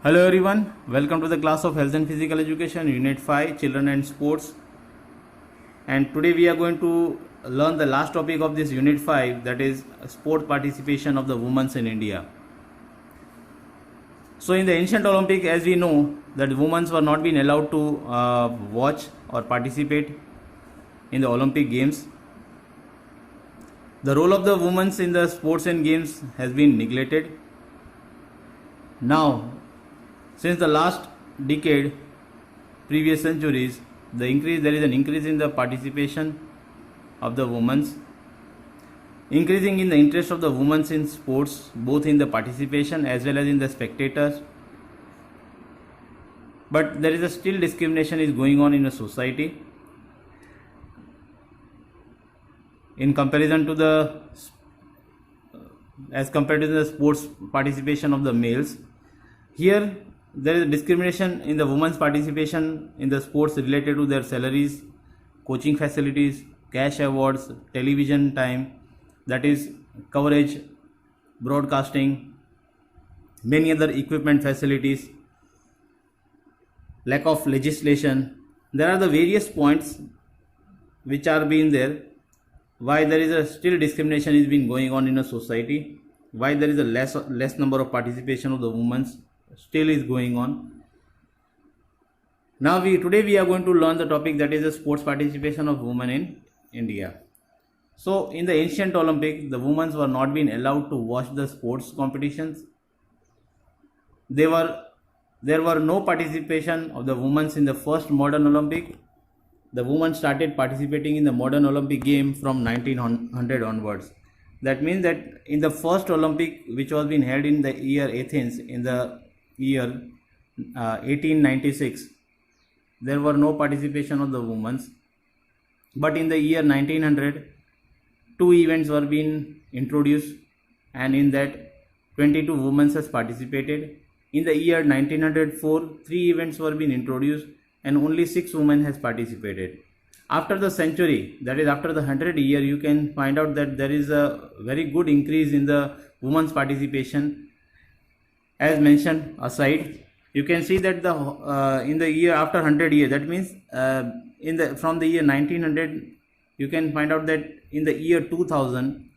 Hello everyone, welcome to the class of Health and Physical Education, Unit 5, Children and Sports. And today we are going to learn the last topic of this Unit 5, that is sport participation of the women in India. So in the ancient Olympic, as we know, that women were not being allowed to watch or participate in the Olympic Games. The role of the women in the sports and games has been neglected. Now, since the last decade, previous centuries, there is an increase in the participation of the women, increasing in the interest of the women in sports, both in the participation as well as in the spectators. But there is a still discrimination is going on in a society in comparison to the as compared to the sports participation of the males. Here there is a discrimination in the women's participation in the sports related to their salaries, coaching facilities, cash awards, television time, that is coverage, broadcasting, many other equipment facilities, lack of legislation. There are the various points which are being there, why there is a still discrimination is been going on in a society, why there is a less number of participation of the women's still is going on. Now today we are going to learn the topic, that is the sports participation of women in India. So in the ancient Olympic, the women were not being allowed to watch the sports competitions. There were no participation of the women in the first modern Olympic. The women started participating in the modern Olympic game from 1900 onwards. That means that in the first Olympic, which was being held in the year Athens in the year 1896, there were no participation of the women. But in the year 1900, two events were being introduced, and in that 22 women has participated. In the year 1904, three events were being introduced and only 6 women has participated. After the century, that is after the 100 year, you can find out that there is a very good increase in the women's participation. As mentioned aside, you can see that in the year after 100 years, that means from the year 1900, you can find out that in the year 2000,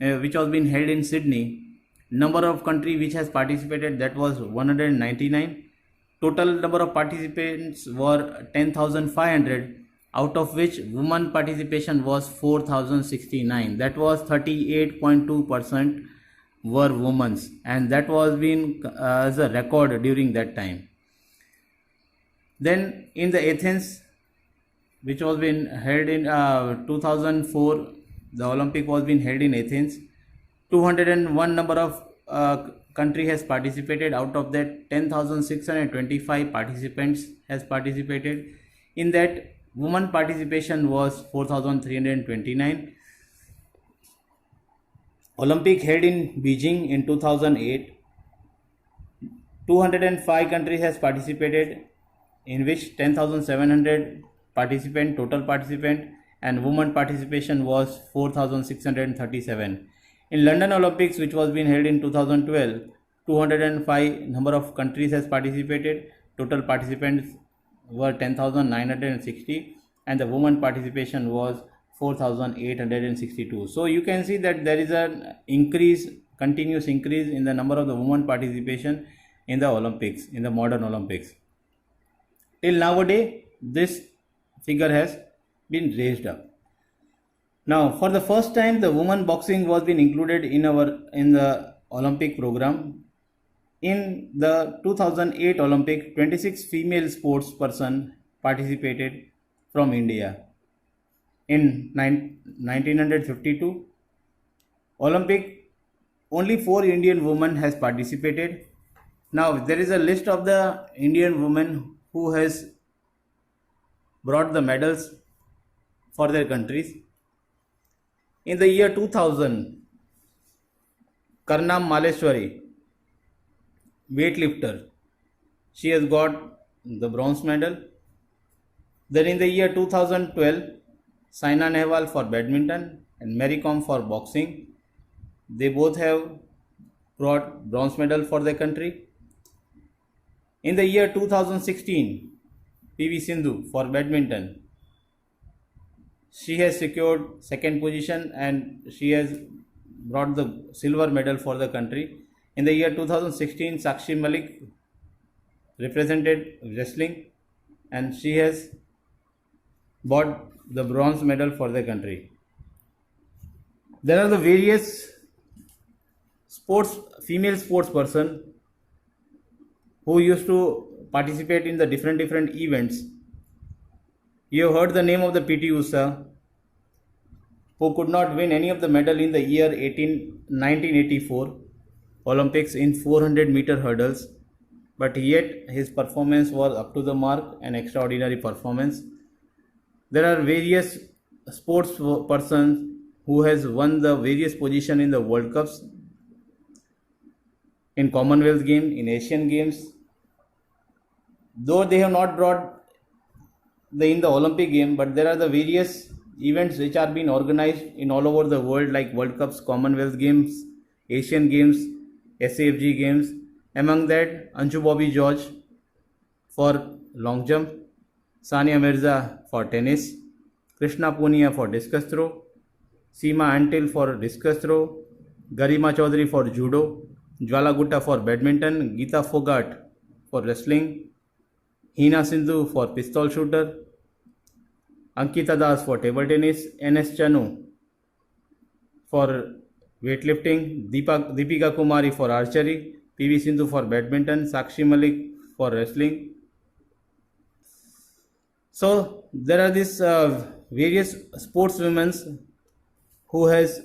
which was being held in Sydney, number of country which has participated, that was 199. Total number of participants were 10,500, out of which women participation was 4,069. That was 38.2% were women, and that was been as a record during that time. Then in the Athens, which was been held in 2004, the Olympic was been held in Athens. 201 number of country has participated. Out of that, 10,625 participants has participated. In that, women participation was 4,329. Olympic held in Beijing in 2008. 205 countries has participated, in which 10,700 total participant, and women participation was 4,637. In London Olympics, which was being held in 2012, 205 number of countries has participated. Total participants were 10,960, and the women participation was 4,862. So you can see that there is an continuous increase in the number of the women participation in the Olympics, in the modern Olympics. Till nowadays, this figure has been raised up. Now, for the first time, the women boxing was been included in the Olympic program. In the 2008 Olympic, 26 female sports person participated from India. In 1952 Olympic, only 4 Indian women has participated. Now, there is a list of the Indian women who has brought the medals for their countries. In the year 2000, Karnam Maleshwari, weightlifter, she has got the bronze medal. Then in the year 2012, Saina Nehwal for badminton and Mary Kom for boxing, they both have brought bronze medal for their country. In the year 2016, PV Sindhu for badminton, she has secured second position and she has brought the silver medal for the country. In the year 2016, Sakshi Malik represented wrestling and she has brought the bronze medal for the country. There are the various female sports person who used to participate in the different events. You have heard the name of the PT Usha, who could not win any of the medal in the year 1984 Olympics in 400-meter hurdles, but yet his performance was up to the mark, an extraordinary performance. There are various sports persons who has won the various position in the World Cups, in Commonwealth Games, in Asian Games. Though they have not brought in the Olympic game, but there are the various events which are being organized in all over the world, like World Cups, Commonwealth Games, Asian Games, SAFG Games. Among that, Anshu Bobby George for long jump, Sania Mirza for tennis, Krishna Punia for discus throw, Seema Antil for discus throw, Garima Chaudhary for judo, Jwala Gutta for badminton, Geeta Fogart for wrestling, Hina Sindhu for pistol shooter, Ankita Das for table tennis, NS Chanu for weightlifting, Deepika Kumari for archery, PV Sindhu for badminton, Sakshi Malik for wrestling. So there are these various sportswomen who has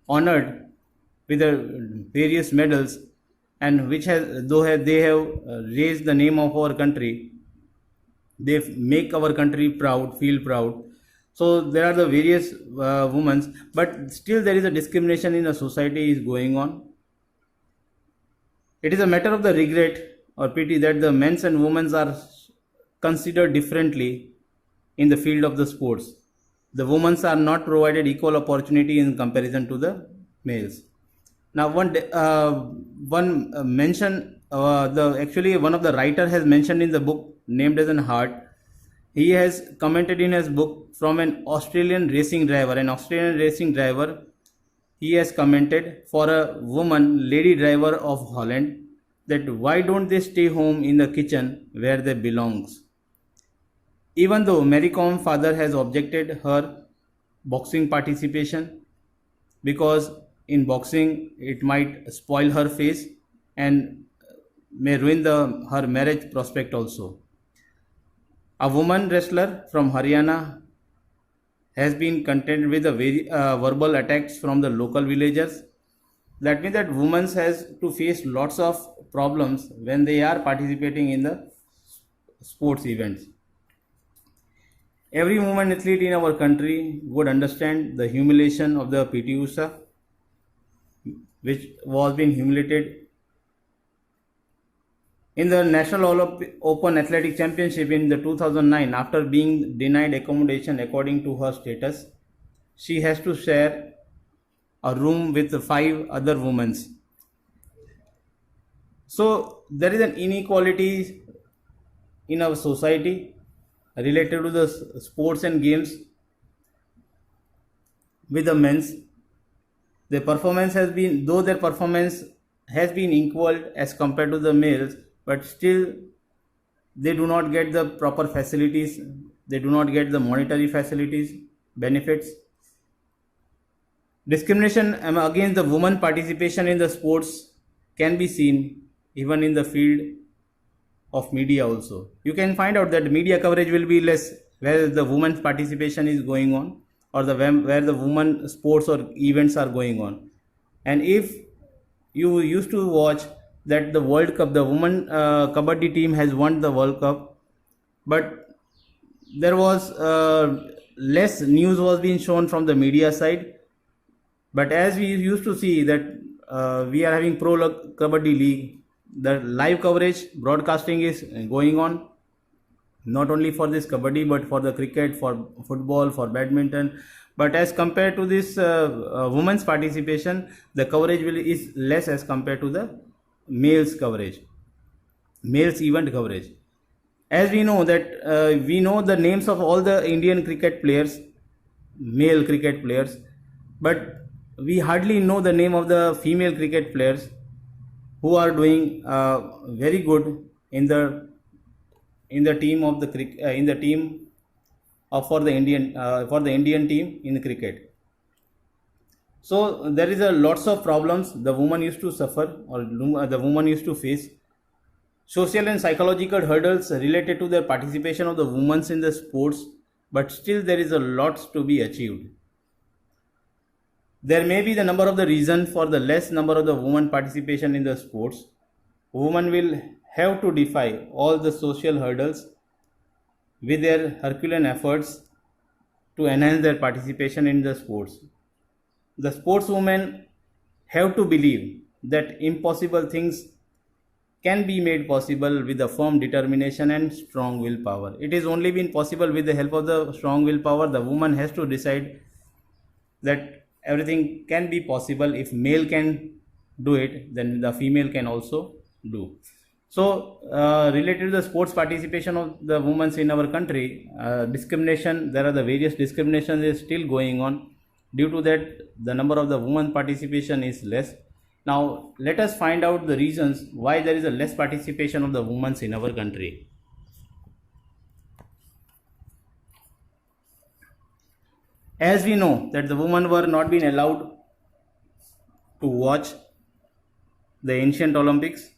honored with the various medals, and which has, though they have raised the name of our country, they make our country proud, feel proud. So there are the various women, but still there is a discrimination in the society is going on. It is a matter of the regret or pity that the men's and women's are considered differently in the field of the sports. The women's are not provided equal opportunity in comparison to the males. Now one mention, actually one of the writer has mentioned in the book named as an Hart. He has commented in his book from an Australian racing driver. He has commented for a woman, lady driver of Holland, that why don't they stay home in the kitchen where they belongs. Even though Mary Com's father has objected her boxing participation, because in boxing it might spoil her face and may ruin her marriage prospect also. A woman wrestler from Haryana has been contended with the verbal attacks from the local villagers. That means that women has to face lots of problems when they are participating in the sports events. Every woman athlete in our country would understand the humiliation of the PT Usha, which was being humiliated in the National Open Athletic Championship in the 2009. After being denied accommodation according to her status, she has to share a room with 5 other women. So there is an inequality in our society related to the sports and games with the men's. Their performance has been, though their performance has been equal as compared to the males, but still they do not get the proper facilities, they do not get the monetary facilities, benefits. Discrimination against the women participation in the sports can be seen even in the field of media also. You can find out that media coverage will be less where the women's participation is going on, or where the women sports or events are going on. And if you used to watch that the World Cup, the women kabaddi team has won the World Cup, but there was less news was being shown from the media side. But as we used to see that we are having Pro Kabaddi League, the live coverage broadcasting is going on, not only for this kabaddi but for the cricket, for football, for badminton. But as compared to this women's participation, the coverage is less as compared to the males coverage, males event coverage. As we know that we know the names of all the Indian cricket players, male cricket players, but we hardly know the name of the female cricket players who are doing very good in the team of the in the team of for the Indian team in cricket. So there is a lots of problems the woman used to suffer, or the woman used to face. Social and psychological hurdles related to the participation of the women in the sports, but still there is a lot to be achieved. There may be the number of the reason for the less number of the women participation in the sports. Women will have to defy all the social hurdles with their Herculean efforts to enhance their participation in the sports. The sportswomen have to believe that impossible things can be made possible with a firm determination and strong willpower. It is only been possible with the help of the strong willpower. The woman has to decide that everything can be possible. If male can do it, then the female can also do. So related to the sports participation of the women in our country, discrimination, there are the various discriminations is still going on. Due to that, the number of the women participation is less. Now let us find out the reasons why there is a less participation of the women in our country. As we know that the women were not being allowed to watch the ancient Olympics.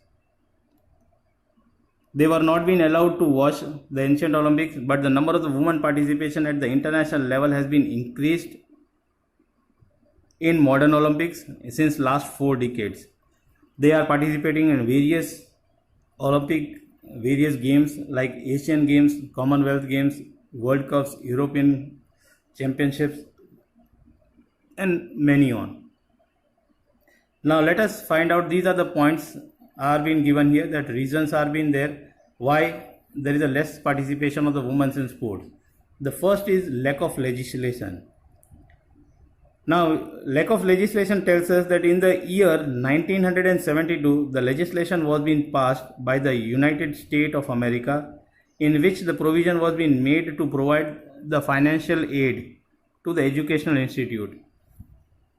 They were not being allowed to watch the ancient Olympics, but the number of the women participation at the international level has been increased in modern Olympics since last 4 decades. They are participating in various games like Asian Games, Commonwealth Games, World Cups, European Championships, and many on. Now let us find out, these are the points are being given here, that reasons are being there why there is a less participation of the women in sports. The first is lack of legislation. Now, lack of legislation tells us that in the year 1972, the legislation was being passed by the United States of America, in which the provision was being made to provide the financial aid to the educational institute.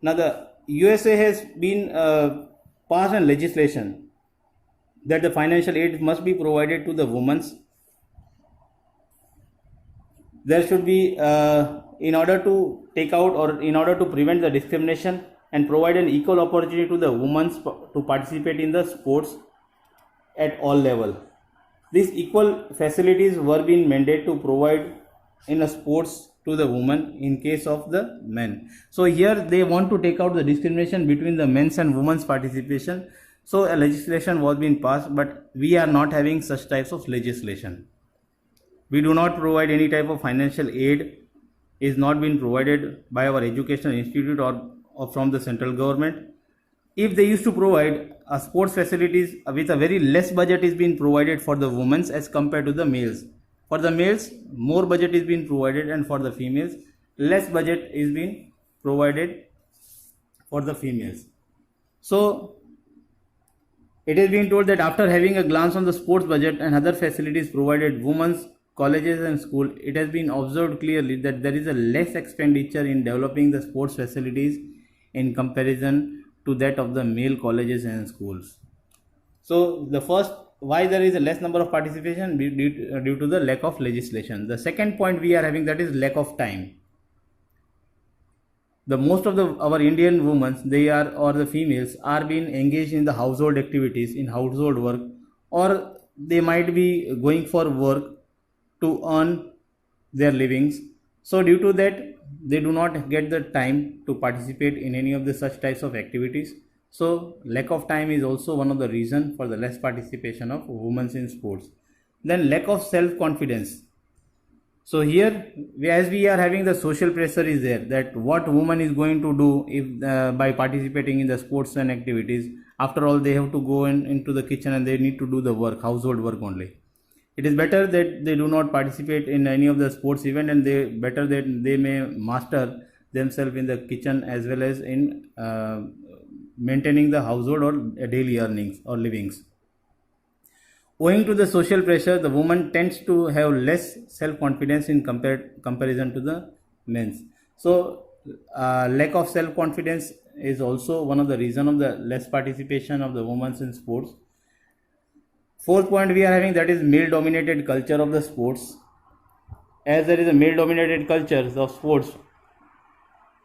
Now, the USA has been passed a legislation that the financial aid must be provided to the women. There should be in order to take out, or in order to prevent the discrimination and provide an equal opportunity to the women to participate in the sports at all level. These equal facilities were being mandated to provide in a sports to the women in case of the men. So here they want to take out the discrimination between the men's and women's participation. So a legislation was being passed, but we are not having such types of legislation. We do not provide any type of financial aid, is not being provided by our educational institute or from the central government. If they used to provide sports facilities with a very less budget is being provided for the women as compared to the males. For the males, more budget is being provided, and for the females, less budget is being provided for the females. So it is being told that after having a glance on the sports budget and other facilities provided women's colleges and school, it has been observed clearly that there is a less expenditure in developing the sports facilities in comparison to that of the male colleges and schools. So the first, why there is a less number of participation, due to the lack of legislation. The second point we are having, that is lack of time. The most of our Indian women, they are, or the females, are being engaged in the household activities, in household work, or they might be going for work to earn their livings. So due to that, they do not get the time to participate in any of the such types of activities. So lack of time is also one of the reasons for the less participation of women in sports. Then lack of self-confidence. So here, as we are having the social pressure is there, that what woman is going to do if by participating in the sports and activities. After all, they have to go into the kitchen and they need to do the work, household work only. It is better that they do not participate in any of the sports event, and better that they may master themselves in the kitchen as well as in maintaining the household or daily earnings or livings. Owing to the social pressure, the woman tends to have less self-confidence in comparison to the men's. So, lack of self-confidence is also one of the reason of the less participation of the women in sports. Fourth point we are having, that is male-dominated culture of the sports. As there is a male-dominated culture of sports,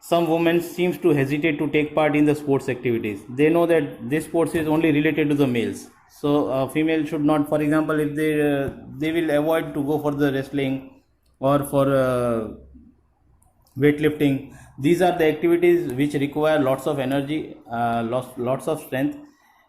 some women seems to hesitate to take part in the sports activities. They know that this sports is only related to the males. So female should not, for example, if they will avoid to go for the wrestling or for weightlifting. These are the activities which require lots of energy, lots of strength,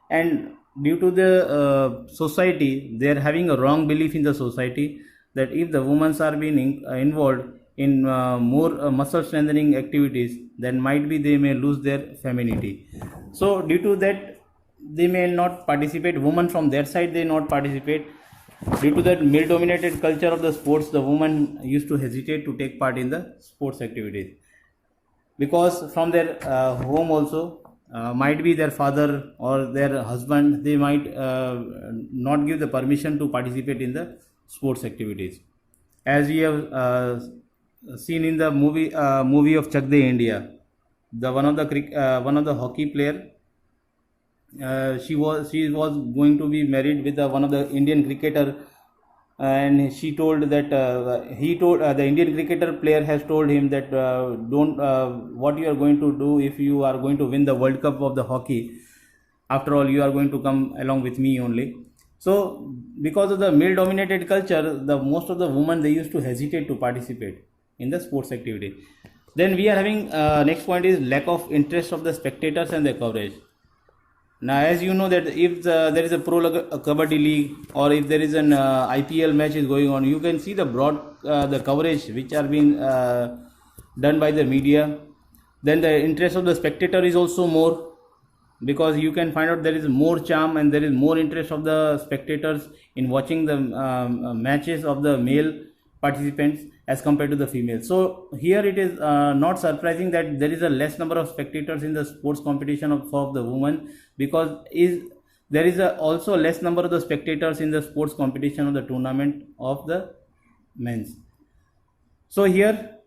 and due to the society, they are having a wrong belief in the society that if the women are being involved in more muscle strengthening activities, then might be they may lose their femininity. So due to that, they may not participate. Women from their side, they not participate. Due to that male dominated culture of the sports, the women used to hesitate to take part in the sports activities, because from their home also, might be their father or their husband, they might not give the permission to participate in the sports activities. As we have seen in the movie of Chak De India, the one of the hockey player, she was going to be married with one of the Indian cricketer, and she told that the Indian cricketer player has told him that don't what you are going to do if you are going to win the World Cup of the hockey. After all, you are going to come along with me only. So because of the male dominated culture, the most of the women, they used to hesitate to participate in the sports activity. Then we are having next point is lack of interest of the spectators and the coverage. Now, as you know that if there is a pro kabaddi league, or if there is an IPL match is going on, you can see the the coverage which are being done by the media. Then the interest of the spectator is also more, because you can find out there is more charm and there is more interest of the spectators in watching the matches of the male participants as compared to the female. So here it is not surprising that there is a less number of spectators in the sports competition of the women, because there is also less number of the spectators in the sports competition of the tournament of the men's. So here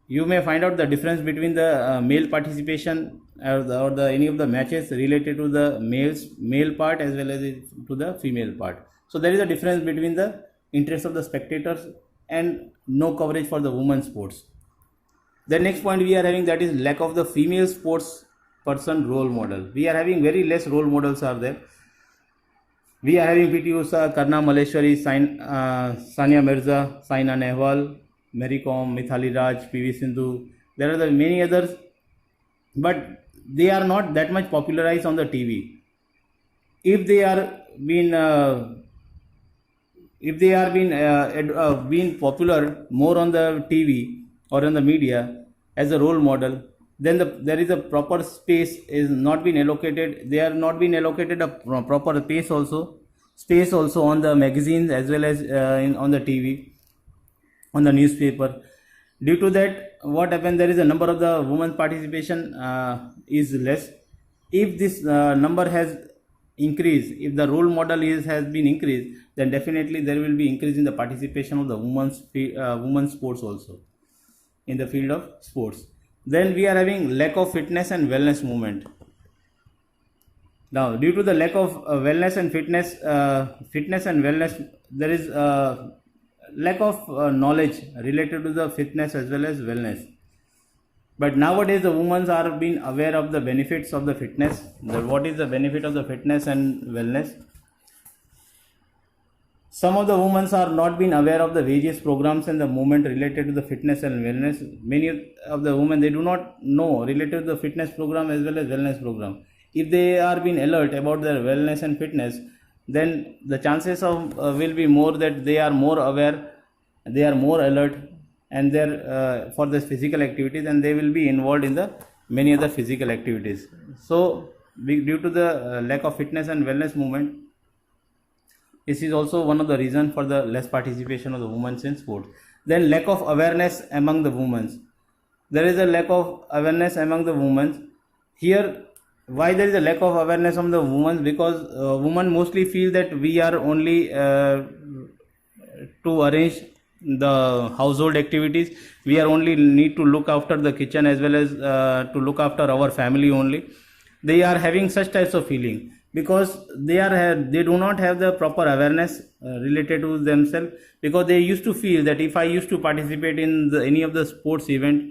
you may find out the difference between the male participation or any of the matches related to the male part as well as to the female part. So there is a difference between the interest of the spectators and no coverage for the women's sports. The next point we are having, that is lack of the female sports person role model. We are having very less role models are there. We are having PT Usha, Karna Maleshwari, Sania Mirza, Saina Nehwal, Mary Kom, Mithali Raj, PV Sindhu. There are the many others, but they are not that much popularized on the TV. If they are being popular more on the TV or on the media as a role model, then there is a proper space is not been allocated. They are not been allocated a proper space also on the magazines as well as on the TV, on the newspaper. Due to that, what happened, there is a number of the women participation is less. If this number has increased, if the role model has been increased, then definitely there will be increase in the participation of the women's sports also in the field of sports. Then we are having lack of fitness and wellness movement. Now, due to the lack of fitness and wellness, there is lack of knowledge related to the fitness as well as wellness. But nowadays the women are being aware of the benefits of the fitness. What is the benefit of the fitness and wellness? Some of the women are not being aware of the various programs and the movement related to the fitness and wellness. Many of the women, they do not know related to the fitness program as well as wellness program. If they are being alert about their wellness and fitness, then the chances of will be more that they are more aware, they are more alert, and they're for the physical activities, and they will be involved in the many other physical activities. So due to the lack of fitness and wellness movement, this is also one of the reasons for the less participation of the women in sports. Then lack of awareness among the women. There is a lack of awareness among the women. Here why there is a lack of awareness of the women? Because women mostly feel that we are only to arrange the household activities, we are only need to look after the kitchen as well as to look after our family only. They are having such types of feeling because they do not have the proper awareness related to themselves, because they used to feel that if I used to participate in any of the sports event,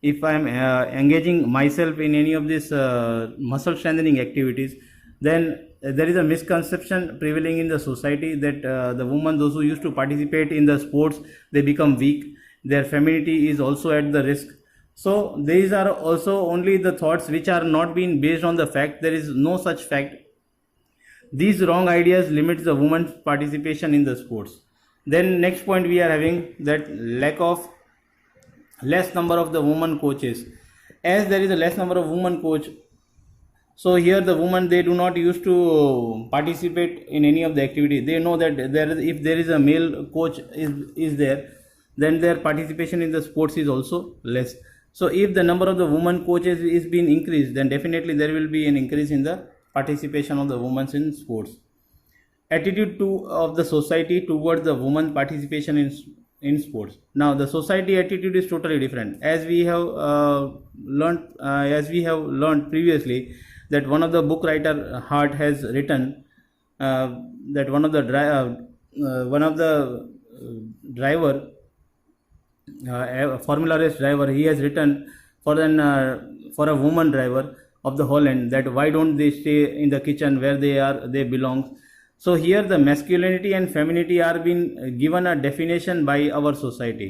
if I am engaging myself in any of these muscle strengthening activities, then there is a misconception prevailing in the society that the women, those who used to participate in the sports, they become weak, their femininity is also at the risk. So these are also only the thoughts which are not being based on the fact. There is no such fact. These wrong ideas limits the women's participation in the sports. Then next point we are having that less number of the women coaches. As there is a less number of women coach, so here the women, they do not used to participate in any of the activity. They know that if there is a male coach is there, then their participation in the sports is also less. So if the number of the women coaches is being increased, then definitely there will be an increase in the participation of the women in sports. Attitude of the society towards the women participation in sports. Now the society attitude is totally different. As we have learned previously, that one of the book writer Hart has written that one of the driver, Formula race driver, he has written for a woman driver of the Holland, that why don't they stay in the kitchen where they belong. So here the masculinity and femininity are being given a definition by our society.